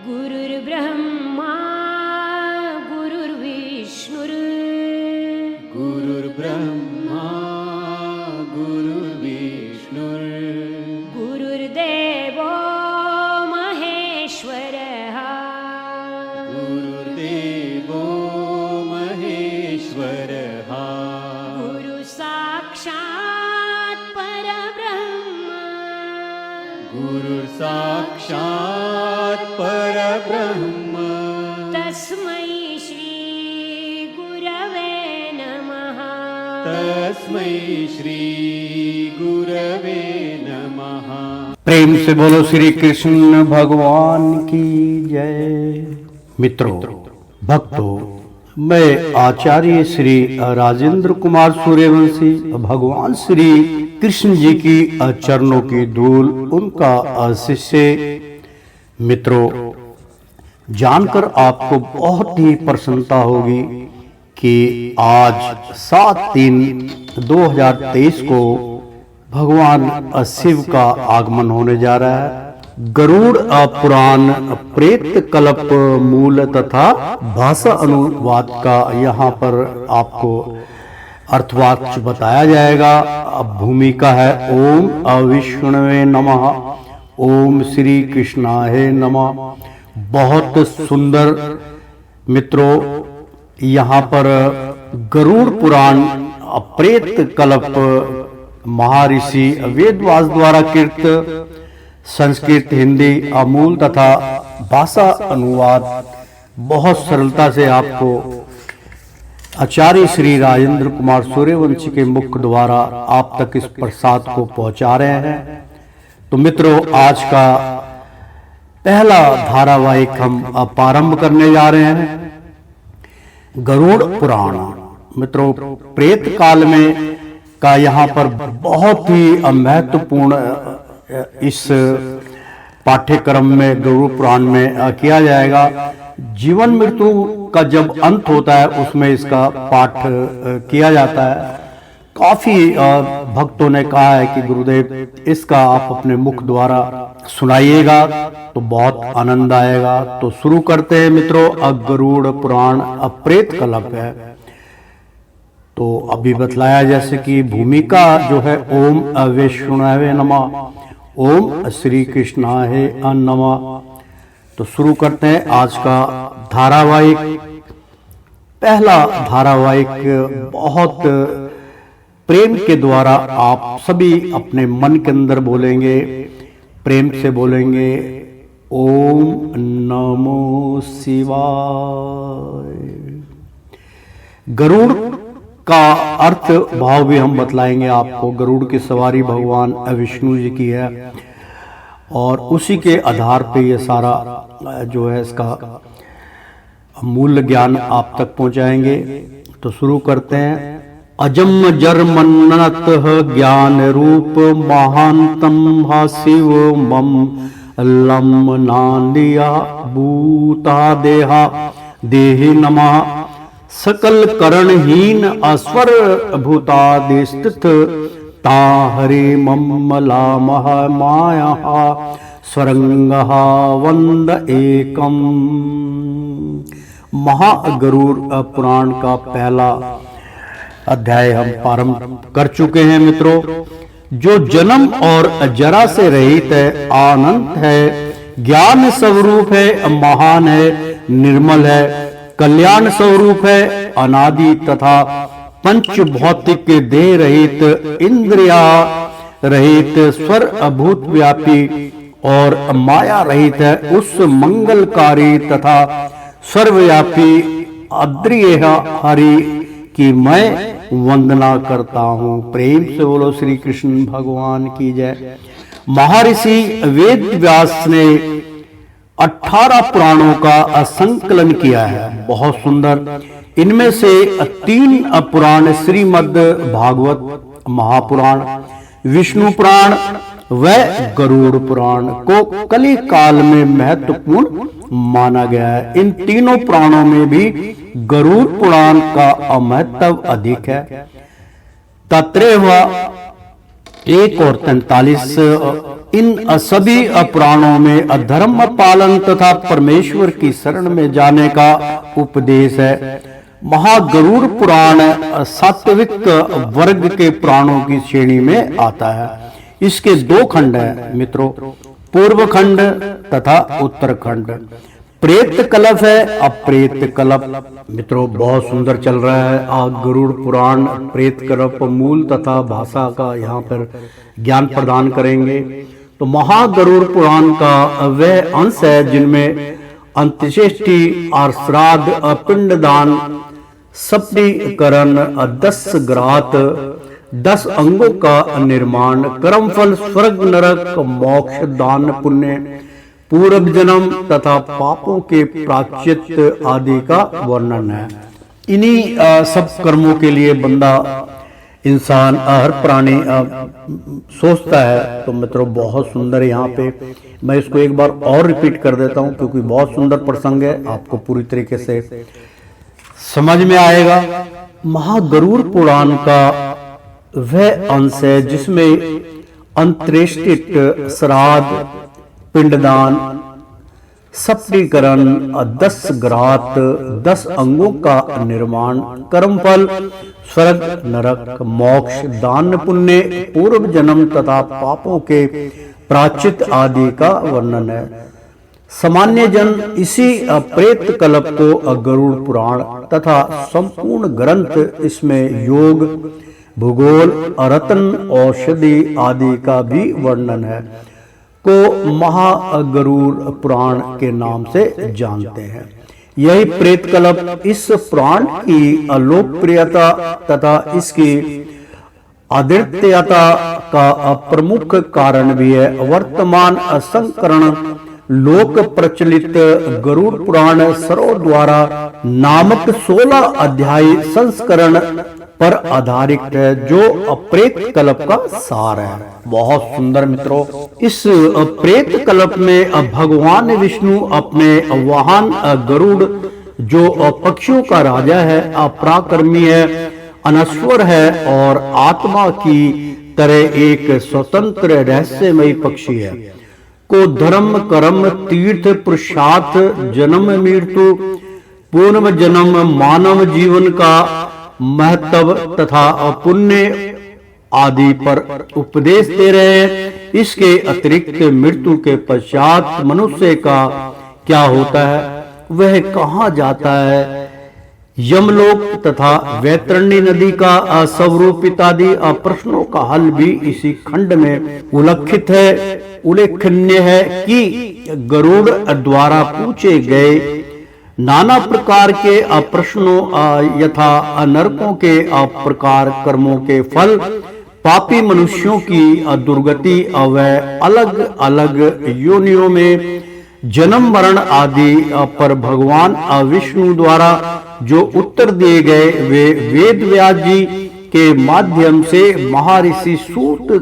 गुरुर्ब्रह्मा गुरुर्विष्णुर् गुरुर्ब्रह्मा गुरुर्विष्णुर् गुरुर्देवो महेश्वरः गुरुर्देवो महेश्वरः गुरुसाक्षात् परब्रह्म गुरुर्साक्षात् परब्रह्म तस्मै श्री गुरवे नमः तस्मै श्री गुरवे नमः। प्रेम से बोलो श्री कृष्ण भगवान की जय। मित्रों, भक्तों, मैं आचार्य श्री राजेंद्र कुमार सूर्यवंशी भगवान श्री कृष्ण जी की चरणों की धूल, उनका शिष्य। मित्रों, जानकर आपको बहुत ही प्रसन्नता होगी कि आज 7/3/2023 को भगवान शिव का आगमन होने जा रहा है। गरुड़ पुराण प्रेत कल्प मूल तथा भाषा अनुवाद का यहाँ पर आपको अर्थवाक्य बताया जाएगा। भूमिका है ओम अविष्णवे नमः, ओम श्री कृष्णाय नमः। बहुत सुंदर मित्रों, यहाँ पर गरुड़ पुराण प्रेत कल्प महर्षि वेदव्यास द्वारा कृत संस्कृत हिंदी मूल तथा भाषा अनुवाद बहुत सरलता से आपको आचार्य श्री राजेंद्र कुमार सूर्यवंशी के मुख द्वारा आप तक इस प्रसाद को पहुंचा रहे हैं। तो मित्रों, आज का पहला धारावाहिक हम प्रारंभ करने जा रहे हैं। गरुड़ पुराण। मित्रों, प्रेत काल में का यहाँ पर बहुत ही महत्वपूर्ण इस पाठ्यक्रम में गरुड़ पुराण में किया जाएगा। जीवन मृत्यु का जब अंत होता है उसमें इसका पाठ किया जाता है। काफी भक्तों ने कहा है कि गुरुदेव इसका आप अपने मुख द्वारा सुनाइएगा तो बहुत आनंद आएगा। तो शुरू करते हैं मित्रों। गरुड़ पुराण प्रेत कल्प है। तो अभी बतलाया जैसे कि भूमिका जो है ओम अविष्णवे नमः, ओम श्री कृष्णाय नमः। तो शुरू करते हैं आज का धारावाहिक। पहला धारावाहिक बहुत प्रेम के द्वारा आप सभी अपने मन के अंदर बोलेंगे, प्रेम से बोलेंगे ओम नमो शिवाय। गरुड़ का अर्थ भाव भी हम बतलाएंगे आपको। गरुड़ की सवारी भगवान विष्णु जी की है और उसी के आधार पे ये सारा जो है इसका मूल ज्ञान आप तक पहुंचाएंगे। तो शुरू करते हैं। अजम जर्मन्नत ज्ञान रूप महांतम शिव मम लम नांदिया भूता देहा देहि नमः सकल करणहीन अस्वर भूतादिस्थित ता हरे मम्मला मह माया स्वरंगः वंद एकम। महागरुड़ पुराण का पहला अध्याय हम प्रारंभ कर चुके हैं मित्रों। जो जन्म और जरा से रहित है, आनंद है, ज्ञान स्वरूप है, महान है, निर्मल है, कल्याण स्वरूप है, अनादि तथा पंच भौतिक देह रहित, इंद्रिया रहित, स्वर अभूत व्यापी और माया रहित है, उस मंगलकारी तथा सर्वव्यापी अद्रिय हरि की मैं वंदना करता हूँ। प्रेम से बोलो श्री कृष्ण भगवान की जय। महर्षि वेद व्यास ने 18 पुराणों का संकलन किया है, बहुत सुंदर। इनमें से 3 पुराण श्रीमद् भागवत महापुराण, विष्णु पुराण व गरुड़ पुराण को कली काल में महत्वपूर्ण माना गया है। इन तीनों पुराणों में भी गरुड़ पुराण का महत्व अधिक है। 1 और 43 इन सभी पुराणों में अधर्म पालन तथा परमेश्वर की शरण में जाने का उपदेश है। महागरुड़ पुराण सात्विक वर्ग के पुराणों की श्रेणी में आता है। इसके 2 खंड हैं मित्रों, पूर्व खंड तथा उत्तर खंड। प्रेत कल्प है, अप्रेत कल्प। मित्रों बहुत सुंदर चल रहा है। आज गरुड़ पुराण प्रेत कल्प मूल तथा भाषा का यहाँ पर ज्ञान प्रदान करेंगे। तो महागरुड़ पुराण का वह अंश है जिनमें अंत्येष्टि और श्राद्ध, पिंडदान, सप्तीकरण, 10 ग्रात, 10 अंगों का निर्माण, कर्मफल, स्वर्ग नरक, मोक्ष, दान पुण्य, पूर्व जन्म तथा पापों के प्रायश्चित आदि का वर्णन है। इन्हीं सब कर्मों के लिए बंदा, इंसान, हर प्राणी सोचता है। तो मित्रों बहुत सुंदर यहाँ पे मैं इसको एक बार और रिपीट कर देता हूँ क्योंकि बहुत सुंदर प्रसंग है, आपको पूरी तरीके से समझ में आएगा। महागरुड़ पुराण का वह अंश है जिसमें अंत्येष्टि, श्राद्ध, पिंडदान, सप्तीकरण, 10 ग्रात, 10 अंगों का निर्माण, कर्मफल, स्वर्ग नरक, मोक्ष, दान पुण्य, पूर्व जन्म तथा पापों के प्रायश्चित आदि का वर्णन है। सामान्य जन इसी प्रेत कल्प को गरुड़ पुराण तथा संपूर्ण ग्रंथ, इसमें योग, भूगोल, रत्न, औषधि आदि का भी वर्णन है, को महागरुड़ पुराण के नाम से जानते हैं। यही प्रेत कल्प इस पुराण की लोकप्रियता तथा इसकी अद्वितीयता का प्रमुख कारण भी है। वर्तमान संस्करण लोक प्रचलित गरुड़ पुराण सरो द्वारा नामक 16 अध्यायी संस्करण पर आधारित है, जो प्रेत कल्प का सार है। बहुत सुंदर मित्रों, इस प्रेत कल्प में भगवान विष्णु अपने वाहन गरुड़, जो पक्षियों का राजा है, अपराक्रमी है, अनश्वर है और आत्मा की तरह एक स्वतंत्र रहस्यमयी पक्षी है, को धर्म, कर्म, तीर्थ, पुरुषार्थ, जन्म मृत्यु, पूर्व जन्म, मानव जीवन का महत्व तथा पुण्य आदि पर उपदेश दे रहे हैं। इसके अतिरिक्त मृत्यु के पश्चात मनुष्य का क्या होता है, वह कहाँ जाता है, यमलोक तथा वैतरणी नदी का स्वरूप इत्यादि प्रश्नों का हल भी इसी खंड में उल्लेखित है। उल्लेखनीय है कि गरुड़ द्वारा पूछे गए नाना प्रकार के प्रश्नों यथा नरकों के प्रकार, कर्मों के फल, पापी मनुष्यों की दुर्गति, व अलग अलग योनियों में जन्म मरण आदि पर भगवान विष्णु द्वारा जो उत्तर दिए गए, वे वेद व्यास जी के माध्यम से महर्षि सूत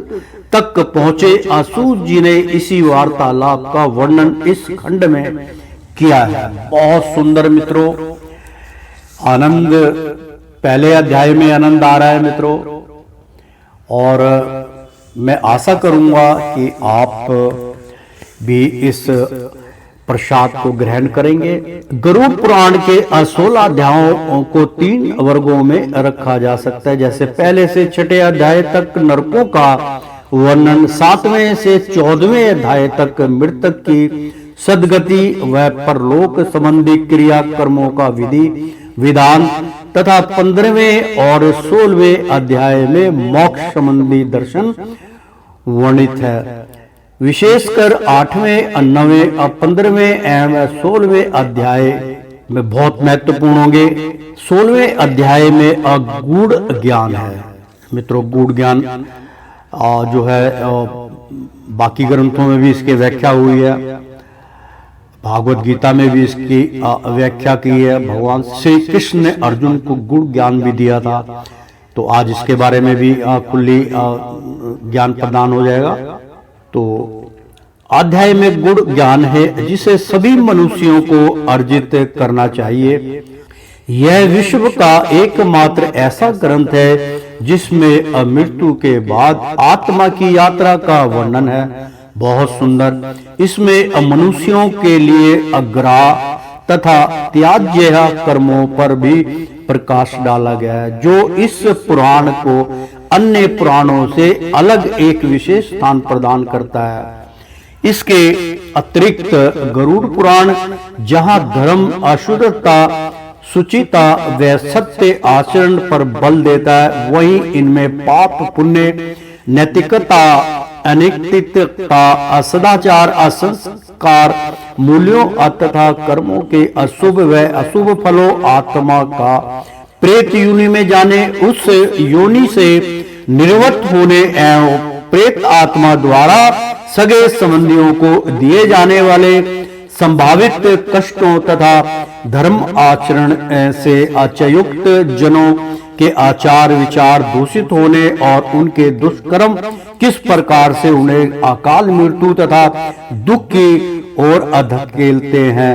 तक पहुंचे। सूत जी ने इसी वार्तालाप का वर्णन इस खंड में किया है। बहुत सुंदर मित्रों, आनंद, पहले अध्याय में आनंद आ रहा है मित्रों, और मैं आशा करूंगा कि आप भी इस प्रसाद को ग्रहण करेंगे। गरुड़ पुराण के 16 अध्यायों को 3 वर्गों में रखा जा सकता है। जैसे पहले से 6ठे अध्याय तक नरकों का वर्णन, 7वें से 14वें अध्याय तक मृतक की सदगति व परलोक संबंधी क्रिया कर्मों का विधि विधान तथा 15वें और 16वें अध्याय में मोक्ष संबंधी दर्शन वर्णित है। विशेषकर 8वें, 9वें, 15वें एवं 16वें अध्याय में बहुत महत्वपूर्ण होंगे। 16वें अध्याय में गूढ़ ज्ञान है मित्रों। गूढ़ ज्ञान जो है बाकी ग्रंथों में भी इसकी व्याख्या हुई है, भागवत गीता में भी इसकी व्याख्या की है। भगवान श्री कृष्ण ने अर्जुन को गूढ़ ज्ञान भी दिया था, तो आज इसके बारे में भी खुली ज्ञान प्रदान हो जाएगा। तो अध्याय में गूढ़ ज्ञान है जिसे सभी मनुष्यों को अर्जित करना चाहिए। यह विश्व का एकमात्र ऐसा ग्रंथ है जिसमें मृत्यु के बाद आत्मा की यात्रा का वर्णन है। बहुत सुंदर। इसमें मनुष्यों के लिए अग्राह तथा त्याज्य कर्मों पर भी प्रकाश डाला गया है, जो इस पुराण को अन्य पुराणों से अलग एक विशेष स्थान प्रदान करता है। इसके अतिरिक्त गरुड़ पुराण जहां धर्म, अशुद्धता, सुचिता व सत्य आचरण पर बल देता है, वहीं इनमें पाप, पुण्य, नैतिकता, अनैतिकता, सदाचार, असंस्कार, मूल्यों तथा कर्मों के अशुभ व अशुभ फलों, आत्मा का प्रेत योनि में जाने, उस योनि से निर्वृत्त होने एवं प्रेत आत्मा द्वारा सगे संबंधियों को दिए जाने वाले संभावित कष्टों तथा धर्म आचरण से अचयुक्त जनों के आचार विचार दूषित होने और उनके दुष्कर्म किस प्रकार से उन्हें अकाल मृत्यु तथा दुख की ओर धकेलते हैं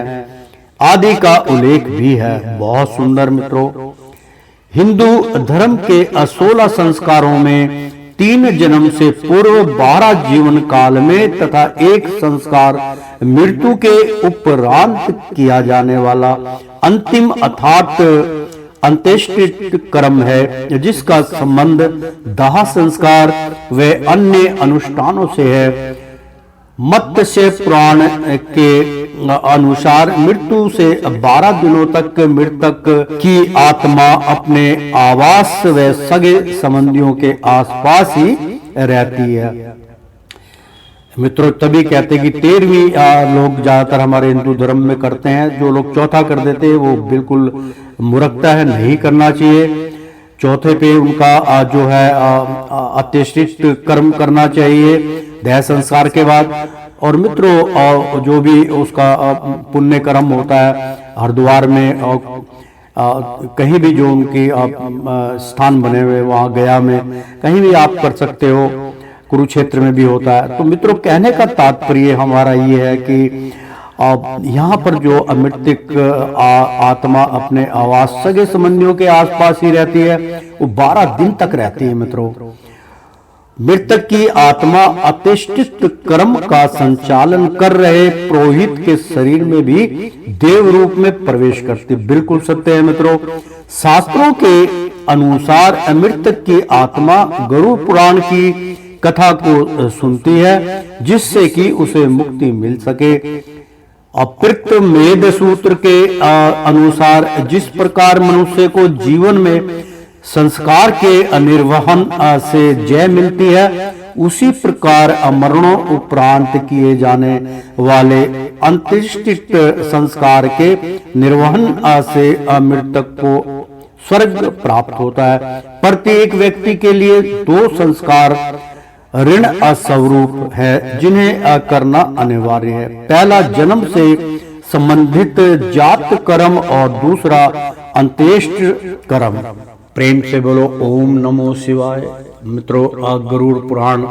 आदि का उल्लेख भी है। बहुत सुंदर मित्रों। हिंदू धर्म के 16 संस्कारों में 3 जन्म से पूर्व, 12 जीवन काल में तथा 1 संस्कार मृत्यु के उपरांत किया जाने वाला अंतिम अर्थात अंत्येष्टि कर्म है, जिसका संबंध दाह संस्कार व अन्य अनुष्ठानों से है। मत्स्य पुराण के अनुसार मृत्यु से 12 दिनों तक मृतक की आत्मा अपने आवास व सगे संबंधियों के आसपास ही रहती है। मित्रों, तभी कहते कि 13वीं लोग ज्यादातर हमारे हिंदू धर्म में करते हैं। जो लोग चौथा कर देते हैं वो बिल्कुल मूर्खता है, नहीं करना चाहिए। चौथे पे उनका जो है अत्यष्टित कर्म करना चाहिए देह संस्कार के बाद। और मित्रों, जो भी उसका पुण्य कर्म होता है हरिद्वार में कहीं भी जो उनकी स्थान बने हुए वहां गया में कहीं भी आप कर सकते हो, कुरुक्षेत्र में भी होता है। तो मित्रों, कहने का तात्पर्य हमारा ये है कि यहाँ पर जो अमृतिक आत्मा अपने आवास सगे संबंधियों के आसपास ही रहती है, वो 12 दिन तक रहती है। मित्रों, मृतक की आत्मा अतिष्ठित कर्म का संचालन कर रहे पुरोहित के शरीर में भी देव रूप में प्रवेश करती। बिल्कुल सत्य है मित्रों। शास्त्रों के अनुसार मृतक की आत्मा गरुड़ पुराण की कथा को सुनती है, जिससे कि उसे मुक्ति मिल सके। अपृक्त मेद सूत्र के अनुसार जिस प्रकार मनुष्य को जीवन में संस्कार के निर्वहन से जय मिलती है, उसी प्रकार मरणों उपरांत किए जाने वाले अंत्येष्टि संस्कार के निर्वहन से मृतक को स्वर्ग प्राप्त होता है। प्रत्येक व्यक्ति के लिए 2 संस्कार ऋण स्वरूप है, जिन्हें करना अनिवार्य है। पहला जन्म से संबंधित जात कर्म और दूसरा अंत्येष्टि कर्म। प्रेम से बोलो ओम नमो शिवाय। मित्रों, गरुड़ पुराण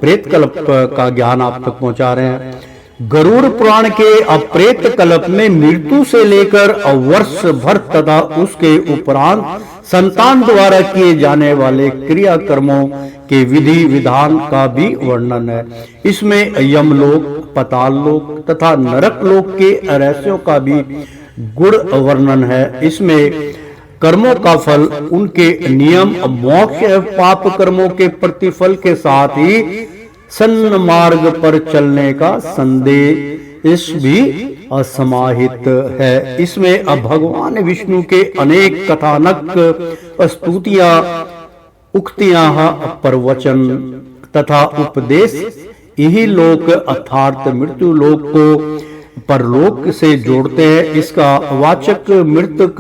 प्रेत कल्प का ज्ञान आप तक पहुंचा रहे हैं। गरुड़ पुराण के प्रेत कल्प में मृत्यु से लेकर वर्ष भर तथा उसके उपरांत संतान द्वारा किए जाने वाले क्रियाकर्मों के विधि विधान का भी वर्णन है। इसमें यमलोक, पाताल लोक तथा नरक लोक के रहस्यों का भी गुण वर्णन है। इसमें कर्मों का फल, उनके नियम, मोक्ष, पाप कर्मों के प्रतिफल के साथ ही सन्मार्ग पर चलने का संदेश भी समाहित है। इसमें भगवान विष्णु के अनेक कथानक, स्तुतियां, उक्तियां, प्रवचन तथा उपदेश यही लोक अर्थात मृत्यु लोक को परलोक से जोड़ते हैं। इसका वाचक मृतक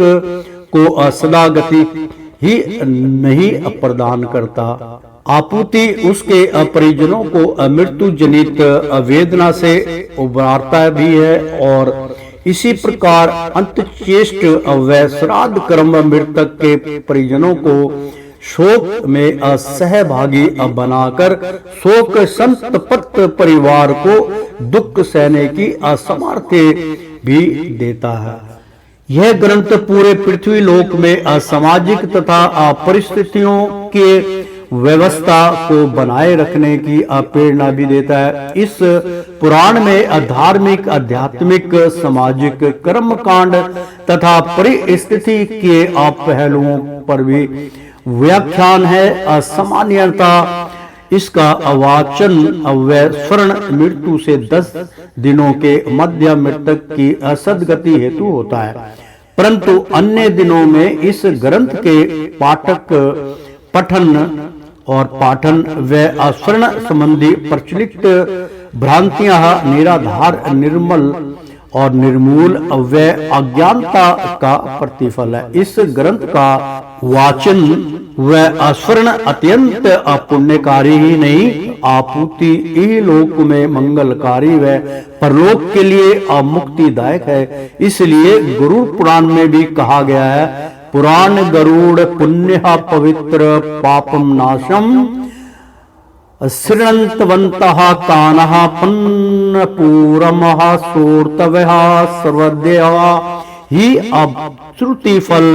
को सदा गति ही नहीं प्रदान करता, आपूर्ति उसके परिजनों को मृत्यु जनित वेदना से उबारता भी है। और इसी प्रकार अंत्यचेष्ट व श्राद्ध कर्म मृतक के परिजनों को शोक में सहभागी बनाकर शोक संतप्त परिवार को दुख सहने की असमर्थ्य भी देता है। यह ग्रंथ पूरे पृथ्वी लोक में सामाजिक तथा परिस्थितियों के व्यवस्था को बनाए रखने की प्रेरणा भी देता है। इस पुराण में धार्मिक, आध्यात्मिक, सामाजिक, कर्म कांड तथा परिस्थिति के पहलुओं पर भी व्याख्यान है। सामान्यतः इसका वाचन व स्वर्ण मृत्यु से 10 दिनों के मध्य मृतक की सदगति हेतु होता है, परंतु अन्य दिनों में इस ग्रंथ के पठन और पाठन व स्वर्ण संबंधी प्रचलित भ्रांतियां निराधार, निर्मल और निर्मूल व अज्ञानता का प्रतिफल है। इस ग्रंथ का वाचन व स्मरण अत्यंत पुण्यकारी ही नहीं, आपूर्ति इहलोक में मंगलकारी व परलोक के लिए मुक्तिदायक है। इसलिए गरुड़ पुराण में भी कहा गया है, पुराण गरुड़ पुण्य पवित्र पापम नाशम श्रृणन्तवन्तः तानः पन्नपूरमः सोर्तवः सर्वदेव ही श्रुति फल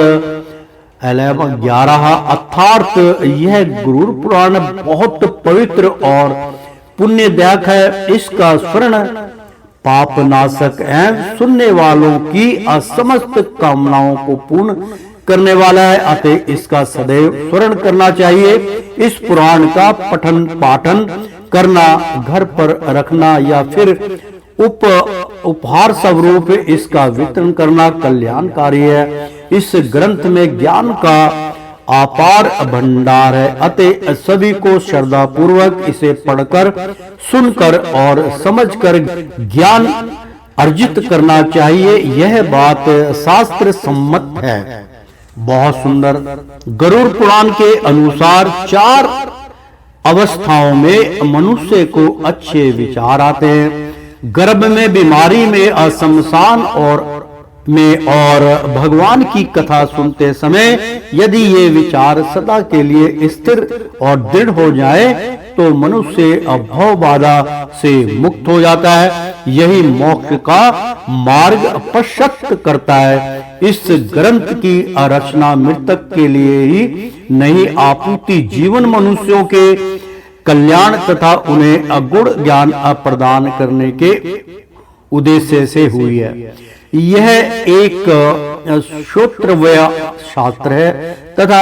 11 अर्थात यह गरुड़ पुराण बहुत पवित्र और पुण्यदायक है। इसका स्वर्ण पाप नाशक है, सुनने वालों की समस्त कामनाओं को पूर्ण करने वाला है, अतः इसका सदैव स्मरण करना चाहिए। इस पुराण का पठन पाठन करना, घर पर रखना या फिर उपहार स्वरूप इसका वितरण करना कल्याणकारी है। इस ग्रंथ में ज्ञान का अपार भंडार है, अतः सभी को श्रद्धा पूर्वक इसे पढ़कर, सुनकर और समझकर ज्ञान अर्जित करना चाहिए। यह बात शास्त्र सम्मत है। बहुत सुंदर। गरुड़ पुराण के अनुसार 4 अवस्थाओं में मनुष्य को अच्छे विचार आते हैं। गर्भ में, बीमारी में, असमसान और भगवान की कथा सुनते समय यदि ये विचार सदा के लिए स्थिर और दृढ़ हो जाए तो मनुष्य भव बाधा से मुक्त हो जाता है। यही मोक्ष का मार्ग प्रशस्त करता है। इस ग्रंथ की रचना मृतक के लिए ही नहीं, आपूर्ति जीवन मनुष्यों के कल्याण तथा उन्हें अगुण ज्ञान प्रदान करने के उद्देश्य से हुई है। यह एक श्रोत्रव्य शास्त्र है तथा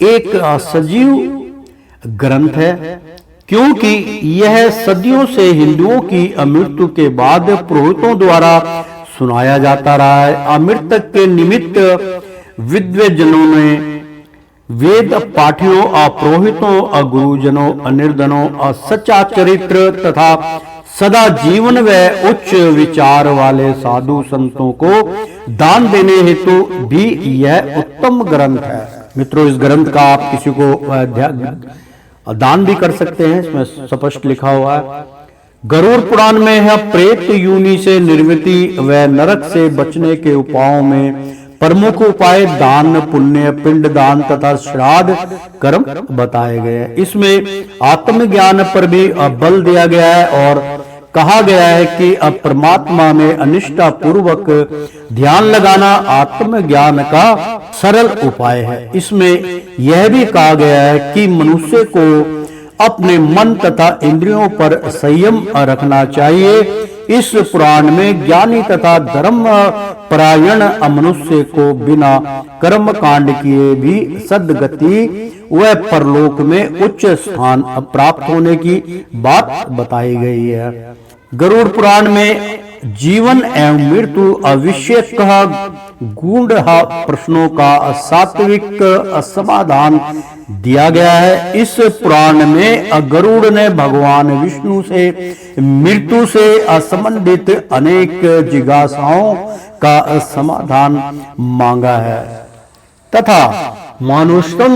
एक सजीव ग्रंथ है, क्योंकि यह सदियों से हिंदुओं की मृत्यु के बाद पुरोहितों द्वारा सुनाया जाता रहा है। अमृतक के निमित्त विद्वजनों ने, वेद पाठियों, पुरोहितों, गुरुजनों, निर्धनों, सच्चा चरित्र तथा सदा जीवन व उच्च विचार वाले साधु संतों को दान देने हेतु भी यह उत्तम ग्रंथ है। मित्रों, इस ग्रंथ का आप किसी को दान भी कर सकते हैं, इसमें स्पष्ट लिखा हुआ है। गरुड़ पुराण में है प्रेत योनि से निर्वृत्ति व नरक से बचने के उपायों में प्रमुख उपाय दान, पुण्य, पिंड दान तथा श्राद्ध कर्म बताए गए हैं। इसमें आत्मज्ञान पर भी बल दिया गया है और कहा गया है कि परमात्मा में अनिष्ठा पूर्वक ध्यान लगाना आत्मज्ञान का सरल उपाय है। इसमें यह भी कहा गया है कि मनुष्य को अपने मन तथा इंद्रियों पर संयम रखना चाहिए। इस पुराण में ज्ञानी तथा धर्म परायण मनुष्य को बिना कर्म कांड किए भी सद्गति व परलोक में उच्च स्थान प्राप्त होने की बात बताई गई है। गरुड़ पुराण में जीवन एवं मृत्यु अविषयक गूढ़ प्रश्नों का सात्विक समाधान दिया गया है। इस पुराण में गरुड़ ने भगवान विष्णु से मृत्यु से संबंधित अनेक जिज्ञासाओं का समाधान मांगा है तथा मानुषं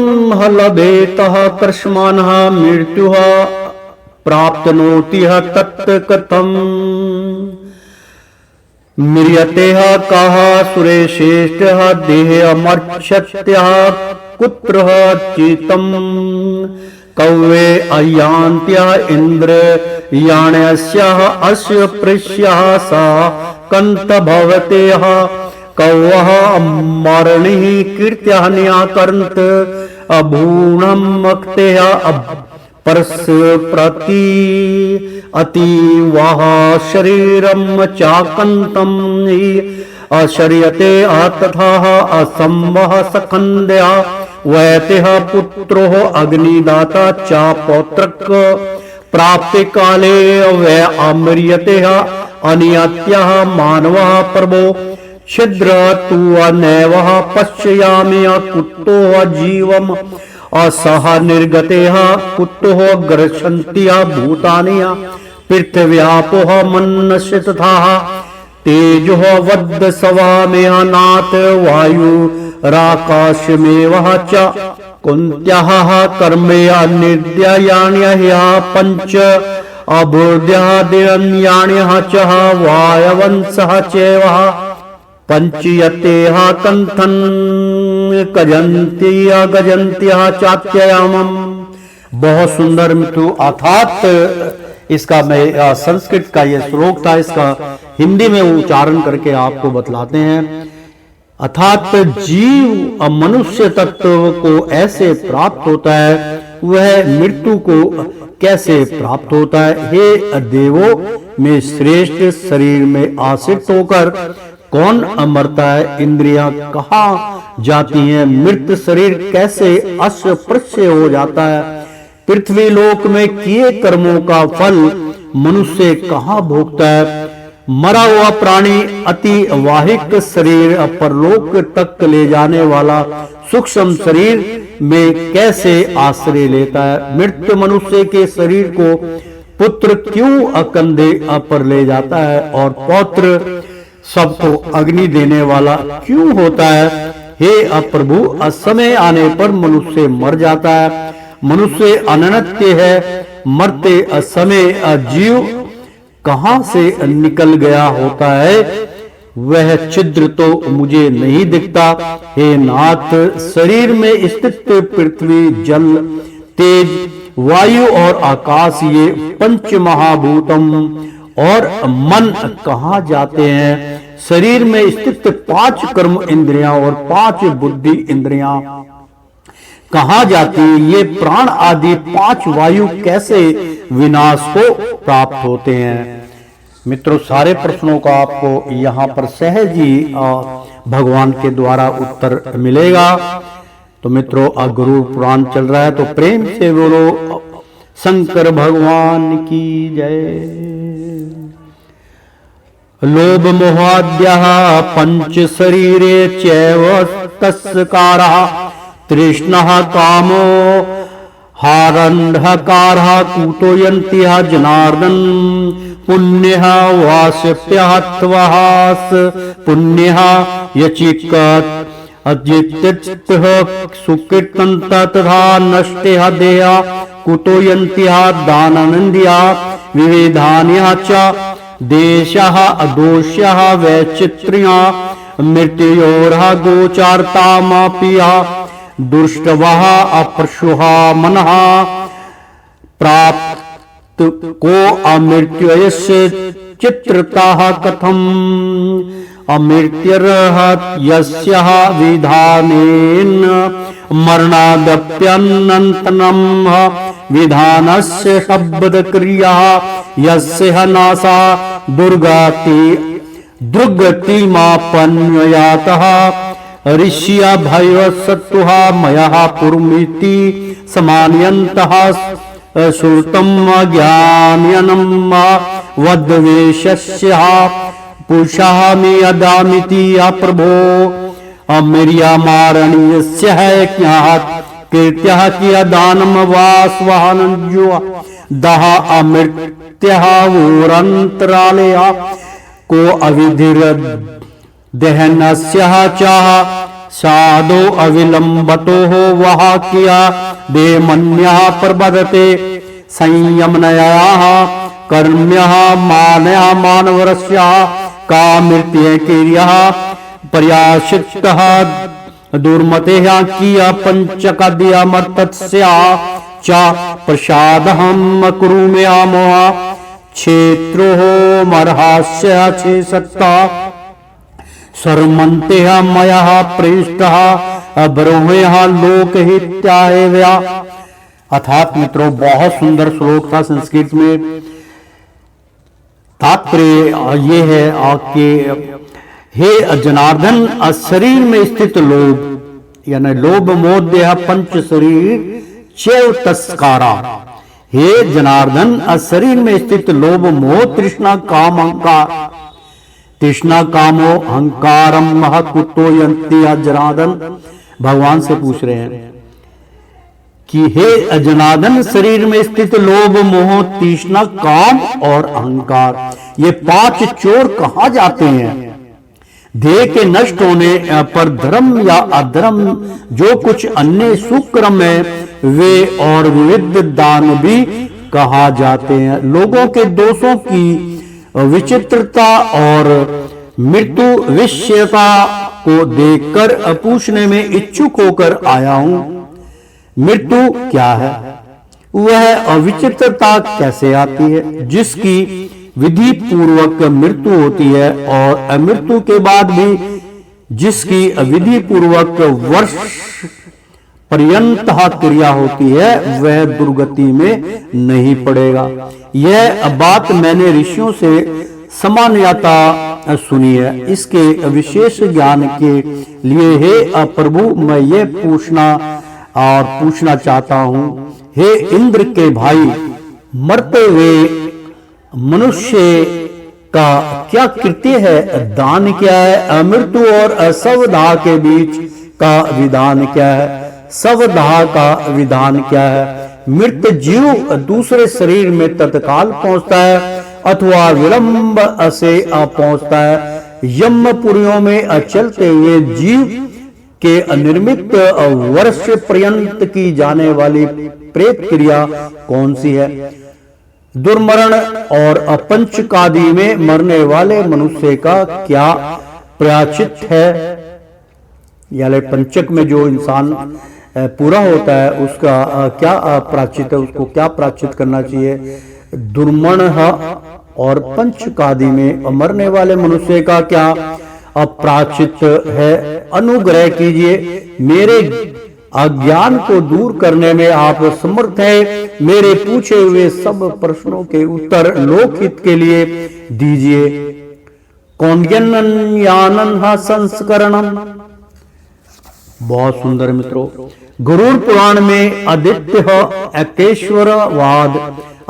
लभेतः कृष्मानः मृत्यु प्राप्तनोति तत्कथम् म्रियते कः सुरेश्रेष्ठः देहमर्क्षत्यः कुत्र चितम् कौवे अयान्त्यः इन्द्रियाण्यस्यः अस्य पृश्यः सा कन्त भवतेः कौवः मरणिः कीर्त्यः न्याकर्न्त अभूणं मक्तेः परस प्रति अतीवः शरीरं चाकन्तं अशर्यते तथा असम्मः सखन्द्या वैतिः पुत्रो अग्निदाता च पौत्रक प्राप्ति काले वै अम्रियते अनियत्यः मानवः प्रभो छिद्र तु नैवः पश्यामि कुतो जीवम् असह निर्गते कुतो ग्रसन्ति भूतानि पृथिव्यापोह मन्नस्यथा तेजो वद्द सवामेह नाथ वायुराकाशमेव च कुन्त्याः कर्मया निर्दयान्यः पंच अबुद्ध्यादिरण्यान्यः च वायवंशः चैव पंचयतेह कंथन कजंतिया गजंतिया चात्ययामम। बहुत सुंदर मित्रों, अर्थात इसका मैं संस्कृत का ये श्लोक था, इसका हिंदी में उच्चारण करके आपको बतलाते हैं। अर्थात जीव मनुष्य तत्व को ऐसे प्राप्त होता है, वह मृत्यु को कैसे प्राप्त होता है। हे देवों में श्रेष्ठ, शरीर में आश्रित होकर कौन मरता है, इंद्रियां कहाँ जाती हैं, मृत शरीर कैसे अस्पृश्य हो जाता है, पृथ्वी लोक में किए कर्मों का फल मनुष्य कहाँ भोगता है, मरा हुआ प्राणी अति वाहिक शरीर परलोक तक ले जाने वाला सूक्ष्म शरीर में कैसे आश्रय लेता है, मृत मनुष्य के शरीर को पुत्र क्यों कंधे पर ले जाता है और पौत्र सबको अग्नि देने वाला क्यों होता है। हे प्रभु, असमय आने पर मनुष्य मर जाता है, मनुष्य अनंत है, मरते असमय जीव कहां से निकल गया होता है, वह छिद्र तो मुझे नहीं दिखता। हे नाथ, शरीर में स्थित पृथ्वी, जल, तेज, वायु और आकाश, ये पंच महाभूतम और मन कहाँ जाते हैं। शरीर में स्थित 5 कर्म इंद्रियां और 5 बुद्धि इंद्रियां कहाँ जाती है। ये प्राण आदि 5 वायु कैसे विनाश को प्राप्त होते हैं। मित्रों, सारे प्रश्नों का आपको यहाँ पर सहज ही भगवान के द्वारा उत्तर मिलेगा। तो मित्रों, गरुड़ पुराण चल रहा है, तो प्रेम से बोलो शंकर भगवान की जय। लोभ मोहाद्यः पंच शरीरे चैव तस्कारः तृष्णः कामो हारंधकारः कुतोयन्त्यः जनार्दन पुण्यः वासप्यः त्वहास पुण्यः यचिकत् अजित्तिः सुकीर्तन्त तथा नष्टः देहा कुतोयन्त्यः दानानन्द्यः विविधान्यः च देशः अदोष्यः वैचित्र्यः मृत्योर्ह गोचारतामपियः दुष्टवः अपशुः मनः प्राप्त को अमृत्युयस्य चित्रताः कथम् अमृत्युर्ह यस्यः विधानेन मरणादप्यनन्तरम् विधानस्य शब्दक्रिया यस्य नासा दुर्गतिमापन्ययातः ऋष्या भयसत्तुः मयः पुरमिति समानयन्तः श्रुतं ज्ञानयनं वद्वेषस्य पुषामि अदामिति अप्रभो अमिर्यामारणीयस्य है ज्ञात कीर्त्यः किया दानम वास्वाहनज्यो दह अमृत्यः वोरंतरालया को अविधिर दहनस्यः चाह साधो अविलंबतो हो वह किया देमन्यः प्रबदते संयमनयाः कर्म्यः मानयः मानवरस्यः का मृत्य क्रियः पर्याशितः दुर्मतेः किया पंचकद्या मर्तस्या च प्रसादहं कुरु मे मोह क्षेत्रो मर्हास्य छेसत्ता सर्वमन्तेः मयः पृष्ठः ब्रह्मेः लोकहित्याय। अर्थात मित्रों बहुत सुंदर श्लोक था संस्कृत में। तात्पर्य ये है कि हे जनार्दन, शरीर में स्थित लोभ यानी लोभ मोह देह पंच शरीर चैव तस्कारा। हे जनार्दन, शरीर में स्थित लोभ मोह तृष्णा काम अहंकार, तृष्णा कामो अहंकारम मह कुतो यंती। जनार्दन भगवान से पूछ रहे हैं कि हे जनार्दन, शरीर में स्थित लोभ मोह तृष्णा काम और अहंकार, ये पांच चोर कहां जाते हैं? देह के नष्ट होने पर धर्म या अधर्म जो कुछ अन्य सुक्रम है वे और विविध दान भी कहा जाते हैं। लोगों के दोषों की विचित्रता और मृत्यु विषयता को देखकर पूछने में इच्छुक होकर आया हूं। मृत्यु क्या है? वह अविचित्रता कैसे आती है जिसकी विधि पूर्वक मृत्यु होती है और अमृत्यु के बाद भी जिसकी विधि पूर्वक वर्ष पर्यंत क्रिया होती है वह दुर्गति में नहीं पड़ेगा। यह बात मैंने ऋषियों से सामान्यता सुनी है। इसके विशेष ज्ञान के लिए हे प्रभु मैं ये पूछना चाहता हूँ, हे इंद्र के भाई, मरते हुए मनुष्य का क्या कृत्य है? दान क्या है? मृत्यु और सवदाह के बीच का विधान क्या है? सवदाह का विधान क्या है? मृत जीव दूसरे शरीर में तत्काल पहुंचता है अथवा विलंब से पहुंचता है। यमपुरियों में चलते हुए जीव के अनिर्मित वर्ष पर्यंत की जाने वाली प्रेत क्रिया कौन सी है? दुर्मरण और अपंचकादि में मरने वाले मनुष्य का क्या प्रायश्चित है? यानी पंचक में जो इंसान पूरा होता है उसका क्या प्रायश्चित है? उसको क्या प्रायश्चित करना चाहिए? दुर्मण और पंचकादि में मरने वाले मनुष्य का क्या प्रायश्चित है? अनुग्रह कीजिए, मेरे अज्ञान को दूर करने में आप समर्थ हैं। मेरे पूछे हुए सब प्रश्नों के उत्तर लोकहित के लिए दीजिए। कौंडिन्यानन संस्करणम। बहुत सुंदर मित्रों, गरुड़ पुराण में आदित्य एकेश्वरवाद,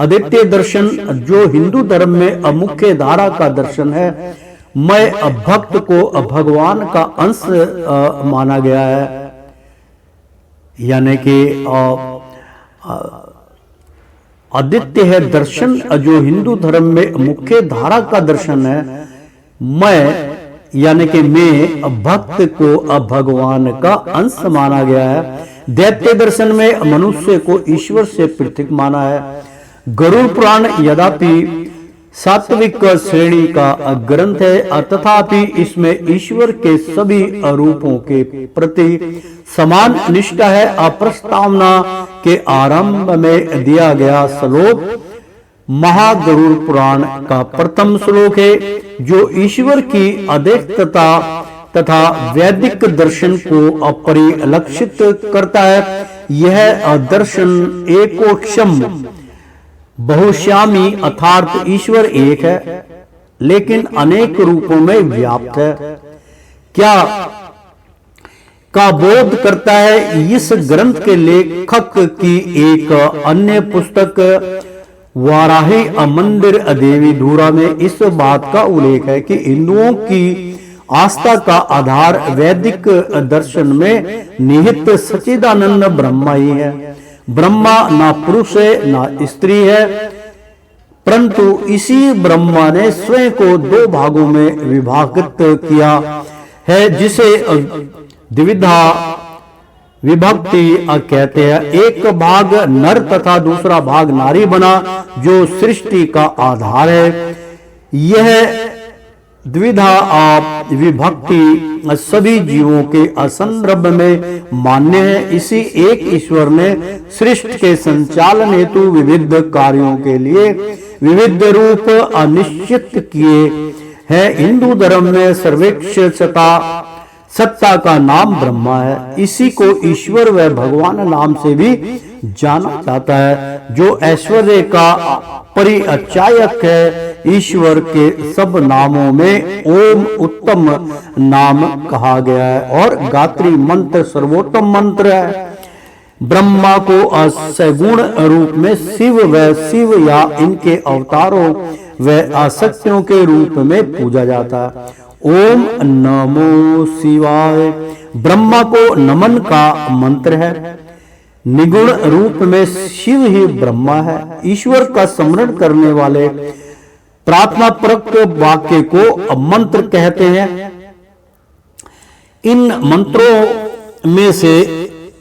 आदित्य दर्शन जो हिंदू धर्म में मुख्य धारा का दर्शन है, मैं भक्त को भगवान का अंश माना गया है। यानी कि आदित्य है दर्शन जो हिंदू धर्म में मुख्य धारा का दर्शन है। मैं यानी कि मैं भक्त को भगवान का अंश माना गया है। दैत्य दर्शन में मनुष्य को ईश्वर से पृथक माना है। गरुड़ पुराण यद्यपि सात्विक श्रेणी का ग्रंथ है तथापि इसमें ईश्वर के सभी रूपों के प्रति समान निष्ठा है। प्रस्तावना के आरंभ में दिया गया श्लोक महागरुड़ पुराण का प्रथम श्लोक है जो ईश्वर की अद्वैतता तथा वैदिक दर्शन को परिलक्षित करता है। यह दर्शन एकोक्षम बहुश्यामी अर्थात ईश्वर एक है लेकिन अनेक रूपों में व्याप्त है क्या का बोध करता है। इस ग्रंथ के लेखक की एक अन्य पुस्तक वाराही मंदिर देवी धूरा में इस बात का उल्लेख है कि हिंदुओं की आस्था का आधार वैदिक दर्शन में निहित सच्चिदानंद ब्रह्मा ही है। ब्रह्मा ना पुरुष है ना स्त्री है, परंतु इसी ब्रह्मा ने स्वयं को दो भागों में विभाजित किया है, जिसे द्विधा विभक्ति कहते हैं। एक भाग नर तथा दूसरा भाग नारी बना, जो सृष्टि का आधार है। यह द्विधा विभक्ति सभी जीवों के असंदर्भ में मान्य है। इसी एक ईश्वर ने सृष्टि के संचालन हेतु विविध कार्यों के लिए विविध रूप अनिश्चित किए हैं। हिंदू धर्म में सर्वेक्ष सत्ता का नाम ब्रह्मा है। इसी को ईश्वर व भगवान नाम से भी जाना जाता है, जो ऐश्वर्य का परिचायक है। ईश्वर के सब नामों में ओम उत्तम नाम कहा गया है और गायत्री मंत्र सर्वोत्तम मंत्र है। ब्रह्मा को असगुण रूप में शिव व शिव या इनके अवतारों व आसक्तियों के रूप में पूजा जाता है। ओम नमो शिवाय ब्रह्मा को नमन का मंत्र है। निगुण रूप में शिव ही ब्रह्मा है। ईश्वर का स्मरण करने वाले प्रार्थना परक वाक्य को मंत्र कहते हैं। इन मंत्रों में से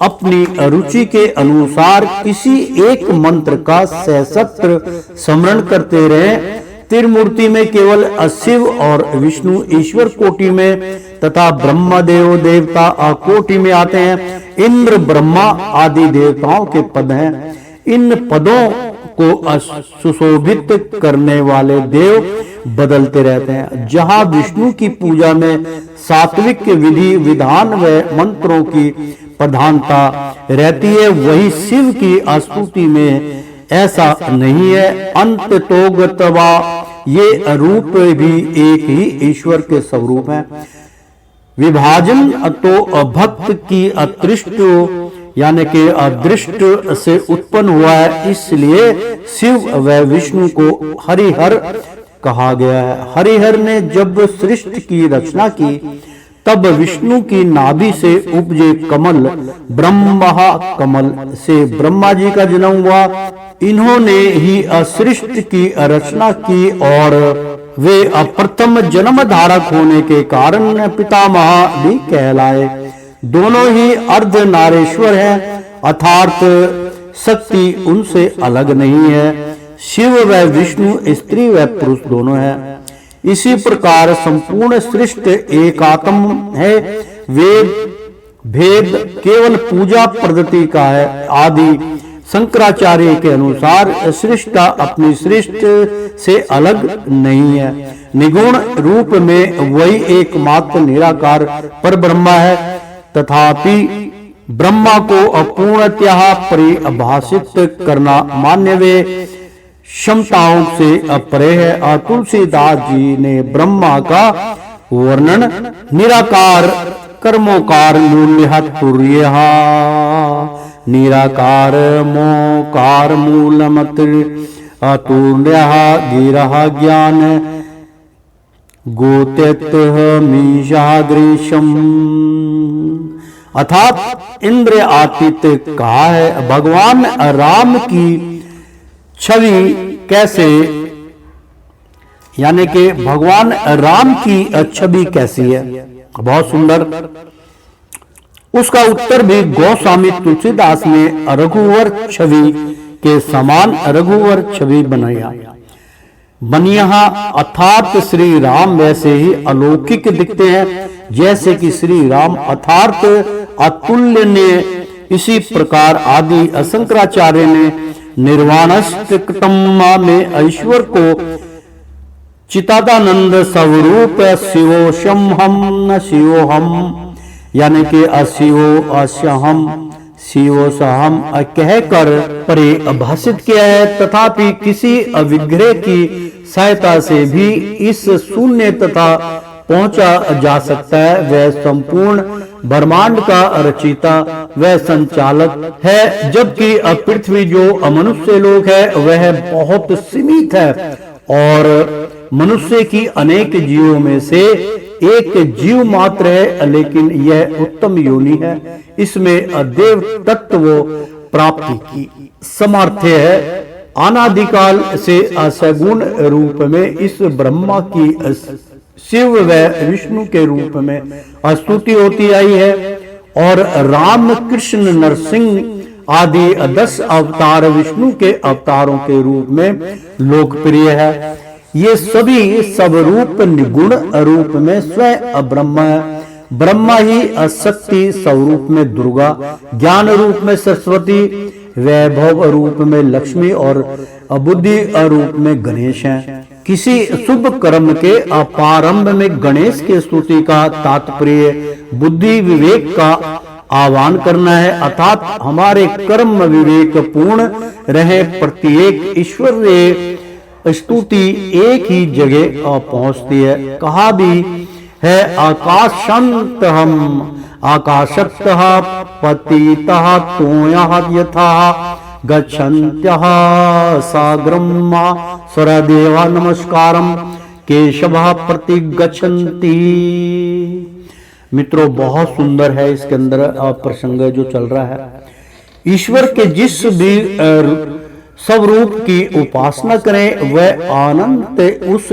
अपनी रुचि के अनुसार किसी एक मंत्र का सहस्त्र स्मरण करते रहे। त्रिमूर्ति में केवल शिव और विष्णु ईश्वर कोटि में तथा ब्रह्मा देव देवता कोटि में आते हैं। इंद्र ब्रह्मा आदि देवताओं के पद हैं। इन पदों को सुशोभित करने वाले देव बदलते रहते हैं। जहां विष्णु की पूजा में सात्विक विधि विधान व मंत्रों की प्रधानता रहती है, वही शिव की स्तुति में ऐसा नहीं है। अंततोगतवा ये रूप भी एक ही ईश्वर के स्वरूप हैं। विभाजन तो भक्त की अतृष्ट यानी कि अदृष्ट से उत्पन्न हुआ है, इसलिए शिव व विष्णु को हरिहर कहा गया है। हरिहर ने जब सृष्टि की रचना की, तब विष्णु की नाभि से उपजे कमल ब्रह्मा कमल से ब्रह्मा जी का जन्म हुआ। इन्होंने ही सृष्टि की रचना की और वे प्रथम जन्म धारक होने के कारण पितामह भी कहलाए। दोनों ही अर्ध नारेश्वर हैं, अर्थात शक्ति उनसे अलग नहीं है। शिव व विष्णु स्त्री व पुरुष दोनों हैं। इसी प्रकार संपूर्ण सृष्टि एकात्म है। वेद भेद केवल पूजा पद्धति का है। आदि शंकराचार्य के अनुसार सृष्टा अपनी सृष्टि से अलग नहीं है। निगुण रूप में वही एकमात्र निराकार पर ब्रह्मा है। तथापि ब्रह्मा को अपूर्णतः परिभाषित करना मान्य वे क्षमताओं से अपरे है। तुलसीदास जी ने ब्रह्मा का वर्णन निराकार कर्मोकार मूल्य तुर्य निराकार मोकार मूलमत अतुल्य गिरा ज्ञान गोत्यत मीशा ग्रीशम। अर्थात इंद्र आतीत कहा है। भगवान राम की छवि कैसे यानी कि भगवान राम की छवि कैसी है? बहुत सुंदर। उसका उत्तर भी गोस्वामी तुलसीदास ने रघुवर छवि के समान रघुवर छवि बनाया। बनिया अर्थात श्री राम वैसे ही अलौकिक दिखते हैं जैसे कि श्री राम अर्थात अतुल्य ने। इसी प्रकार आदि शंकराचार्य ने निर्वाणाष्टकम में ईश्वर को चिदानंद स्वरूप शिवोशम हम शिवोहम यानी कि अशिवो अशहम शिवो सहम कहकर परिभाषित किया है। तथापि किसी अविग्रह की सहायता से भी इस शून्य तथा पहुंचा जा सकता है। वह संपूर्ण ब्रह्मांड का रचयिता व संचालक है, जबकि पृथ्वी जो मनुष्य लोक है वह बहुत सीमित है और मनुष्य की अनेक जीवों में से एक जीव मात्र है, लेकिन यह उत्तम योनि है। इसमें देव तत्व प्राप्ति की सामर्थ्य है। अनादिकाल से असगुण रूप में इस ब्रह्मा की शिव व विष्णु के रूप में स्तुति होती आई है और राम कृष्ण नरसिंह आदि 10 अवतार विष्णु के अवतारों के रूप में लोकप्रिय है। ये सभी सब रूप निगुण रूप में स्वयं ब्रह्म है। ब्रह्मा ही शक्ति स्वरूप में दुर्गा, ज्ञान रूप में सरस्वती, वैभव रूप में लक्ष्मी और बुद्धि रूप में गणेश हैं। किसी शुभ कर्म के प्रारंभ में गणेश की स्तुति का तात्पर्य बुद्धि विवेक का आह्वान करना है, अर्थात हमारे कर्म विवेक पूर्ण रहे। प्रत्येक ईश्वरीय स्तुति एक ही जगह पहुंचती है। कहा भी है आकाशंत हम आकाशतः पतितः तोयः यथा गच्छन्त्यः साग्रम स्वरदेवा नमस्कारम केशवः प्रति गच्छन्ति। मित्रों, बहुत सुंदर है इसके अंदर प्रसंग जो चल रहा है। ईश्वर के जिस भी स्वरूप की उपासना करें वह आनंद उस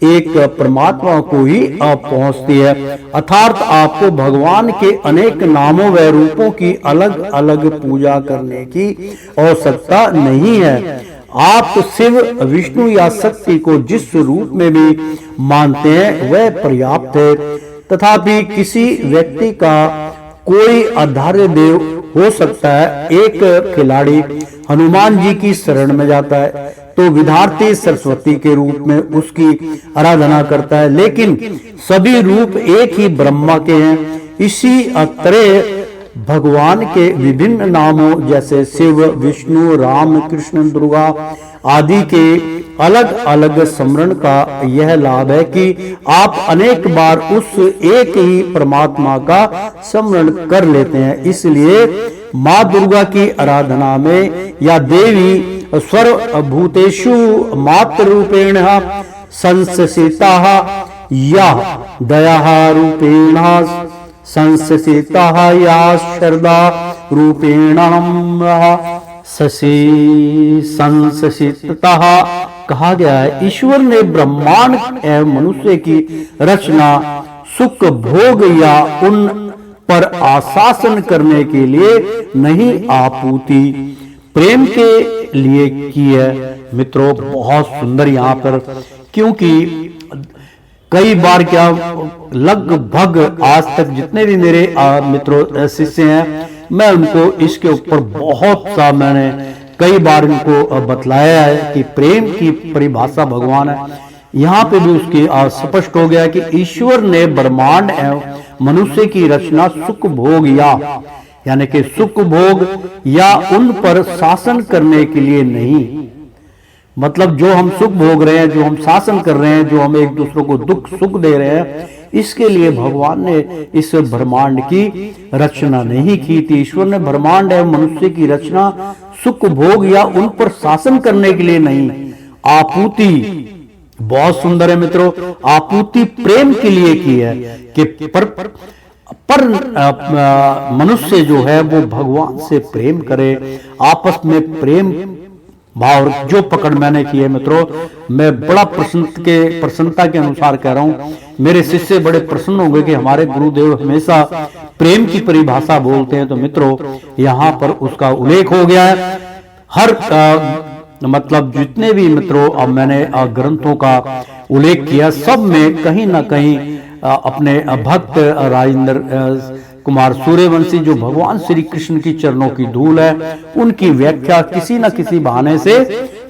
एक परमात्मा को ही पहुंचती है, अर्थात आपको भगवान के अनेक नामों व रूपों की अलग अलग पूजा करने की आवश्यकता नहीं है। आप शिव विष्णु या शक्ति को जिस रूप में भी मानते हैं वह पर्याप्त है। तथापि किसी व्यक्ति का कोई आधार्य देव हो सकता है। एक खिलाड़ी हनुमान जी की शरण में जाता है तो विद्यार्थी सरस्वती के रूप में उसकी आराधना करता है, लेकिन सभी रूप एक ही ब्रह्मा के हैं। इसी तरह भगवान के विभिन्न नामों जैसे शिव विष्णु राम कृष्ण दुर्गा आदि के अलग अलग स्मरण का यह लाभ है कि आप अनेक बार उस एक ही परमात्मा का स्मरण कर लेते हैं। इसलिए माँ दुर्गा की आराधना में या देवी सर्वभूतेषु मातृ रूपेण संस्थिता या दया रूपेण संस्थिता या श्रद्धा रूपेण शशि संस्थिता कहा गया है। ईश्वर ने ब्रह्मांड एवं मनुष्य की रचना सुख भोग या उन पर आशासन करने के लिए नहीं आपूर्ति प्रेम के लिए की है। मित्रों, बहुत सुंदर यहाँ पर, क्योंकि कई बार क्या लगभग आज तक जितने भी मेरे मित्रों शिष्य हैं मैं उनको इसके ऊपर बहुत सा मैंने कई बार इनको बतलाया है कि प्रेम की परिभाषा भगवान है। यहाँ पे भी उसकी स्पष्ट हो गया कि ईश्वर ने ब्रह्मांड एवं मनुष्य की रचना सुख भोग यानी कि सुख भोग या उन पर शासन करने के लिए नहीं, मतलब जो हम सुख भोग रहे हैं, जो हम शासन कर रहे हैं, जो हम एक दूसरे को दुख सुख दे रहे हैं, इसके लिए भगवान ने इस ब्रह्मांड की रचना नहीं की थी। ईश्वर ने ब्रह्मांड एवं मनुष्य की रचना सुख भोग या उन पर शासन करने के लिए नहीं, आपूर्ति, बहुत सुंदर है मित्रों, आपूर्ति प्रेम के लिए की है कि पर मनुष्य जो है वो भगवान से प्रेम करे, आपस में प्रेम भाव जो पकड़ मैंने की है। मित्रों, मैं बड़ा प्रसन्नता के अनुसार कह रहा हूं, मेरे शिष्य बड़े प्रसन्न होंगे कि हमारे गुरुदेव हमेशा प्रेम की परिभाषा बोलते हैं। तो मित्रों, यहाँ पर उसका उल्लेख हो गया है। हर मतलब जितने भी मित्रों अब मैंने ग्रंथों का उल्लेख किया, सब में कहीं ना कहीं अपने भक्त राजेंद्र कुमार सूर्यवंशी जो भगवान श्री कृष्ण की चरणों की धूल है, उनकी व्याख्या किसी न किसी बहाने से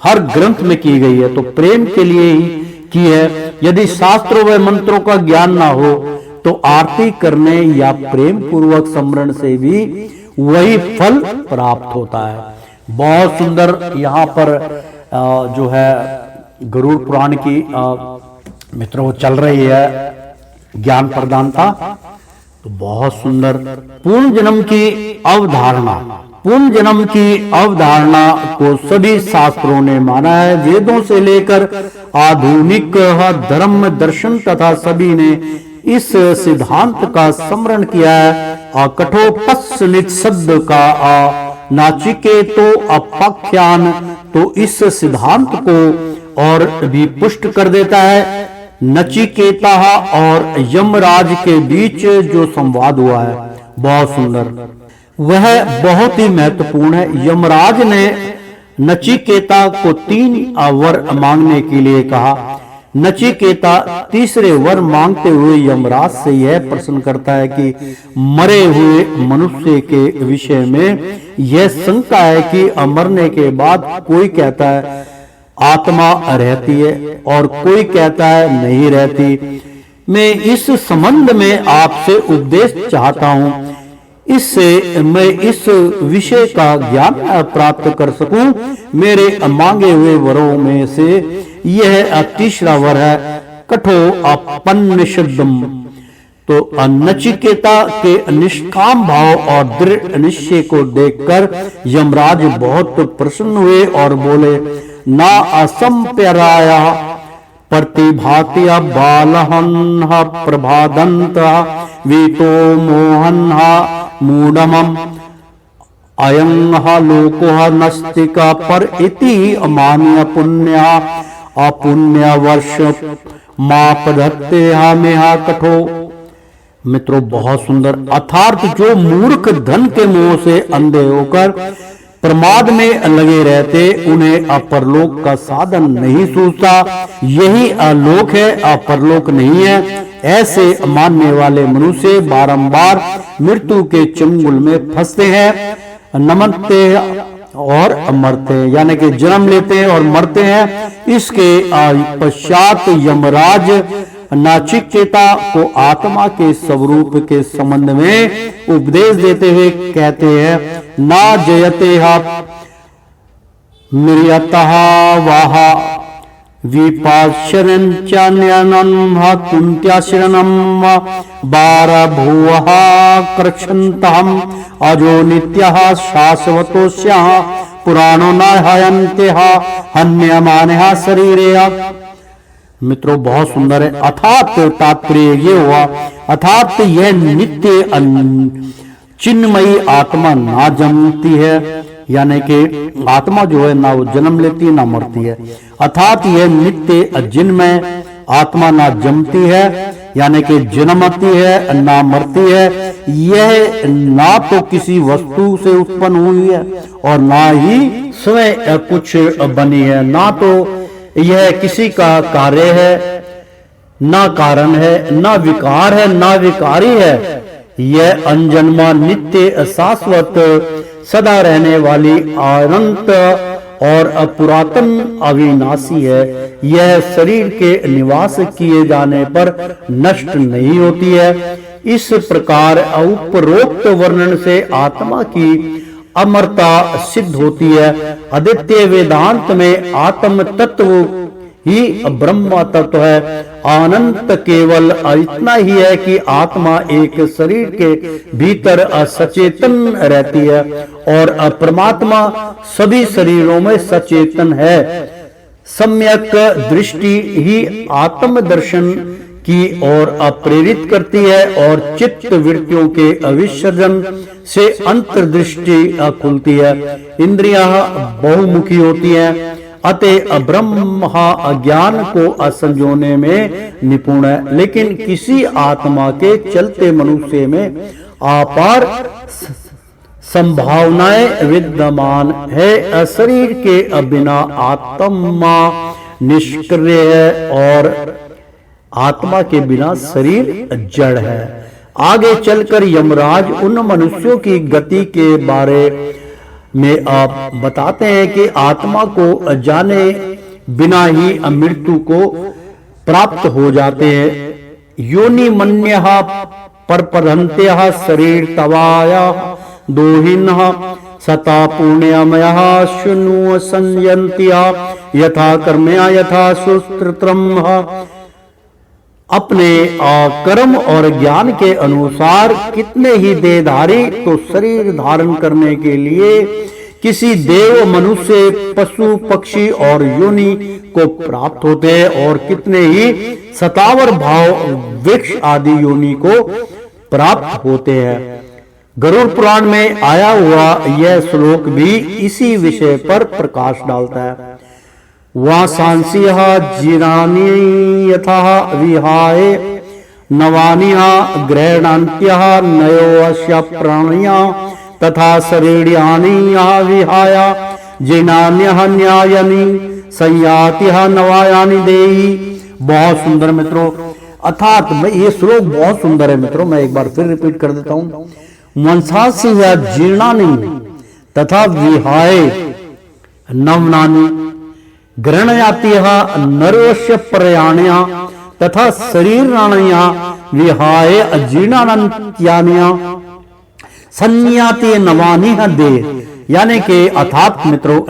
हर ग्रंथ में की गई है। तो प्रेम के लिए ही की है। यदि शास्त्रों व मंत्रों का ज्ञान ना हो तो आरती करने या प्रेम पूर्वक स्मरण से भी वही फल प्राप्त होता है। बहुत सुंदर यहाँ पर जो है गरुड़ पुराण की मित्रों चल रही है ज्ञान प्रदानता। बहुत सुंदर। पूर्ण जन्म की अवधारणा। पूर्ण जन्म की अवधारणा को सभी शास्त्रों ने माना है। वेदों से लेकर आधुनिक धर्म दर्शन तथा सभी ने इस सिद्धांत का स्मरण किया है। कठोपनिषद शब्द का नाचिकेतो अपाख्यान तो इस सिद्धांत को और भी पुष्ट कर देता है। नचिकेता और यमराज के बीच जो संवाद हुआ है बहुत सुंदर, वह बहुत ही महत्वपूर्ण है। यमराज ने नचिकेता को 3 वर मांगने के लिए कहा। नचिकेता तीसरे वर मांगते हुए यमराज से यह प्रश्न करता है कि मरे हुए मनुष्य के विषय में यह शंका है कि मरने के बाद कोई कहता है आत्मा रहती है और कोई कहता है नहीं रहती। मैं इस संबंध में आपसे उपदेश चाहता हूं, इससे मैं इस विषय का ज्ञान प्राप्त कर सकूं। मेरे मांगे हुए वरों में से यह तीसरा वर है, कठोपनिषदम। तो नचिकेता के निष्काम भाव और दृढ़ निश्चय को देखकर यमराज बहुत प्रसन्न हुए और बोले, ना असंप्यराय प्रतिभात्य बालहन प्रभादंत वीतो मोहन मूढ़मम अयं लोको नस्तिका पर इति अमान्य पुण्य अपुण्य वर्ष मापधत्ते मेहा कठो। मित्रों बहुत सुंदर। अर्थात जो मूर्ख धन के मोह से अंधे होकर प्रमाद में लगे रहते, उन्हें अपरलोक का साधन नहीं सूझता। यही अलोक है, अपरलोक नहीं है। ऐसे मानने वाले मनुष्य बारंबार मृत्यु के चंगुल में फंसते हैं, नमनते और मरते हैं, यानी कि जन्म लेते हैं और मरते हैं। इसके पश्चात यमराज नाचिकेता को आत्मा के स्वरूप के संबंध में उपदेश देते हुए कहते हैं, ना जयते मृयतः वाह विपाशरं चान्यनं कुंत्याशरणं बारभुवः कृच्छन्तम् अजो नित्यः शाश्वतोऽस्यः पुराणो न हयन्त्यः हन्यमानः शरीरे। मित्रों बहुत सुंदर है। अर्थात तात्पर्य ये हुआ, अर्थात यह नित्य चिन्मयी आत्मा ना जन्मती है, यानी कि आत्मा जो है ना वो जन्म लेती है ना मरती है। अर्थात यह नित्य जिनमय आत्मा ना जन्मती है, यानी कि जन्मती है ना मरती है। यह ना तो किसी वस्तु से उत्पन्न हुई है और ना ही स्वयं कुछ बनी है, ना तो यह किसी का कार्य है, ना कारण है, ना विकार है, ना विकारी है। यह अनजन्मा नित्य शाश्वत सदा रहने वाली अनंत और पुरातन अविनाशी है। यह शरीर के निवास किए जाने पर नष्ट नहीं होती है। इस प्रकार उपरोक्त वर्णन से आत्मा की अमरता सिद्ध होती है। अद्वितीय वेदांत में आत्म तत्व ही ब्रह्म तत्व है। अनंत केवल इतना ही है कि आत्मा एक शरीर के भीतर सचेतन रहती है और परमात्मा सभी शरीरों में सचेतन है। सम्यक दृष्टि ही आत्म दर्शन की ओर प्रेरित करती है और चित्त वृत्तियों के अविसर्जन से अंतर्दृष्टि खुलती है। इंद्रियां बहुमुखी होती हैं, अतः ब्रह्म अज्ञान को असंजोने में निपुण है। लेकिन किसी आत्मा के चलते मनुष्य में अपार संभावनाएं विद्यमान है। शरीर के बिना आत्मा निष्क्रिय है और आत्मा के बिना शरीर जड़ है। आगे चलकर यमराज उन मनुष्यों की गति के बारे में आप बताते हैं कि आत्मा को जाने बिना ही मृत्यु को प्राप्त हो जाते हैं। योनि मन्यः परपरन्त्यः शरीर तवाया दोहिनः सता पुण्यमयः शृणु संयन्त्यः यथा कर्मया यथा सुस्त्रत्रम् अपने कर्म और ज्ञान के अनुसार कितने ही देहधारी तो शरीर धारण करने के लिए किसी देव, मनुष्य, पशु, पक्षी और योनि को प्राप्त होते हैं और कितने ही सतावर भाव, वृक्ष आदि योनि को प्राप्त होते हैं। गरुड़ पुराण में आया हुआ यह श्लोक भी इसी विषय पर प्रकाश डालता है। वासांसियः जीर्णानि यथा विहाय नवानिः गृह्णन्त्यः नयोऽस्य प्राणिया तथा शरीराणि विहाय जीर्णान्यः न्यायानि संयातिः नवायानि देहि। बहुत सुंदर मित्रों, अर्थात ये श्लोक बहुत सुंदर है मित्रों। मैं एक बार फिर रिपीट कर देता हूं। वंशास्य जीर्णानि तथा विहाय नवनानि गृह्णयात्यः नरस्य प्रयाण्या तथा शरीराण्या विहाय अजीर्णान्त्यान्या संयाति नवानि दे। यानी कि अर्थात मित्रों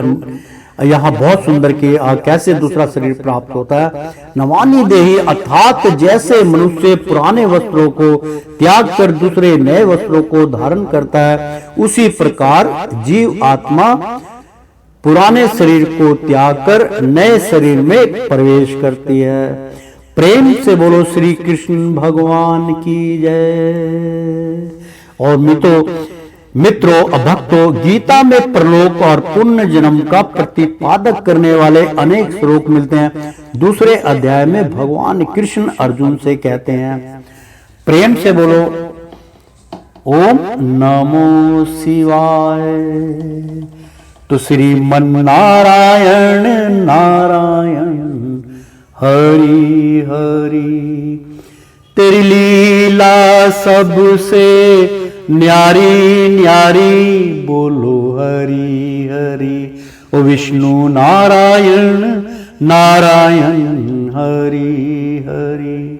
यहाँ बहुत सुंदर कि कैसे दूसरा शरीर प्राप्त होता है। नवानी देही अर्थात जैसे मनुष्य पुराने वस्त्रों को त्याग कर दूसरे नए वस्त्रों को धारण करता है, उसी प्रकार जीव आत्मा पुराने शरीर को त्याग कर नए शरीर में प्रवेश करती है। प्रेम से बोलो श्री कृष्ण भगवान की जय। और मित्रों भक्तों, गीता में परलोक और पुण्य जन्म का प्रतिपादक करने वाले अनेक श्लोक मिलते हैं। दूसरे अध्याय में भगवान कृष्ण अर्जुन से कहते हैं, प्रेम से बोलो ओम नमो शिवाय। तो श्रीमन नारायण नारायण हरि हरि, तेरी लीला सबसे न्यारी न्यारी, बोलो हरि हरि। ओ विष्णु नारायण नारायण हरि हरि।